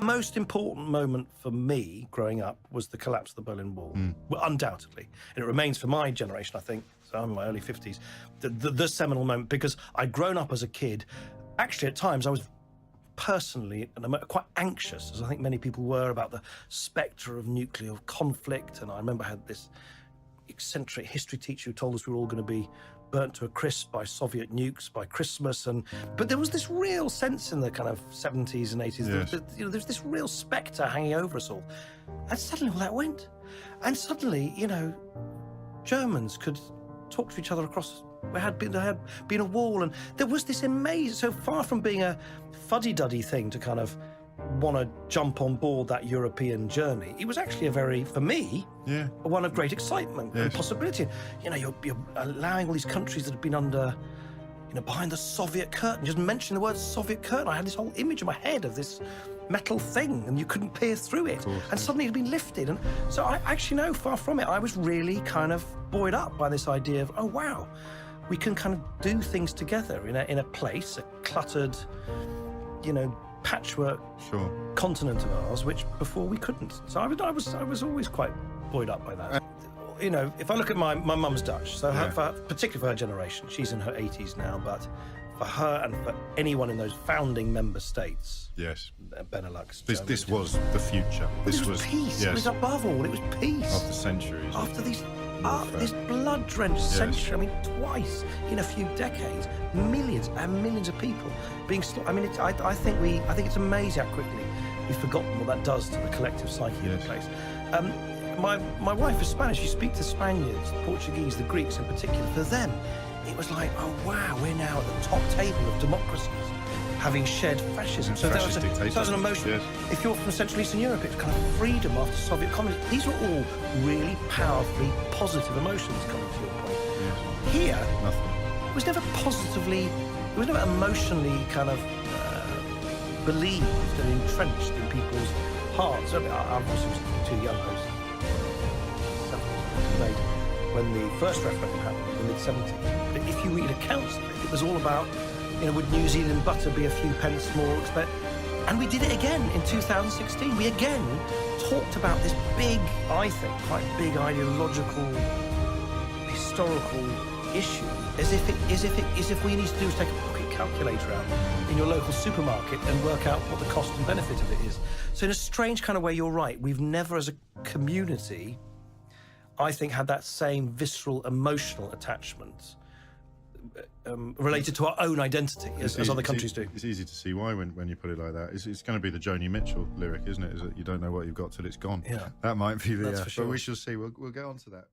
most important moment for me growing up was the collapse of the Berlin Wall, well, undoubtedly. And it remains for my generation, I think, so I'm in my early 50s, the seminal moment, because I'd grown up as a kid. Actually, at times, I was personally quite anxious, as I think many people were, about the spectre of nuclear conflict. And I remember I had this eccentric history teacher who told us we were all going to be burnt to a crisp by Soviet nukes by Christmas. But there was this real sense in the kind of 70s and 80s, Yes. there's this real spectre hanging over us all. And suddenly all that went. And suddenly, Germans could talk to each other across. There had been a wall, and there was this amazing, so far from being a fuddy-duddy thing to kind of want to jump on board that European journey, it was actually for me, one of great excitement and possibility. You're allowing all these countries that have been under, behind the Soviet curtain. Just mention the word Soviet curtain, I had this whole image in my head of this metal thing, and you couldn't peer through it. And suddenly it had been lifted. And so I actually, no, far from it. I was really kind of buoyed up by this idea of, oh, wow, we can kind of do things together in a place, a cluttered, patchwork continent of ours, which before we couldn't. So I was always quite buoyed up by that. If I look at my mum's Dutch, so particularly for her generation, she's in her 80s now, but for her and for anyone in those founding member states, Benelux, this was the future. This was peace. It was above all. It was peace. After centuries. After this blood-drenched century. I mean, twice in a few decades, millions and millions of people being slaughtered. I mean, I think it's amazing how quickly we've forgotten what that does to the collective psyche of the place. My wife is Spanish. You speak to Spaniards, the Portuguese, the Greeks in particular. For them, it was like, oh wow, we're now at the top table of democracies, having shed fascism. So that was an emotion. If you're from Central Eastern Europe, it's kind of freedom after Soviet communism. These were all really powerfully positive emotions coming to your point. Here, nothing. It was never emotionally kind of believed and entrenched in people's hearts. I mean, I obviously was too young host. When the first referendum happened in the mid-70s. But if you read accounts of it, it was all about, would New Zealand butter be a few pence more expensive? And we did it again in 2016. We again talked about this big, I think, quite big ideological, historical issue, as if what you need to do is take a pocket calculator out in your local supermarket and work out what the cost and benefit of it is. So in a strange kind of way, you're right. We've never, as a community, I think, had that same visceral emotional attachment related to our own identity as other countries do. It's easy to see why when you put it like that. It's going to be the Joni Mitchell lyric, isn't it? Is that you don't know what you've got till it's gone. Yeah. That might be the... That's for sure. But we shall see. We'll get on to that.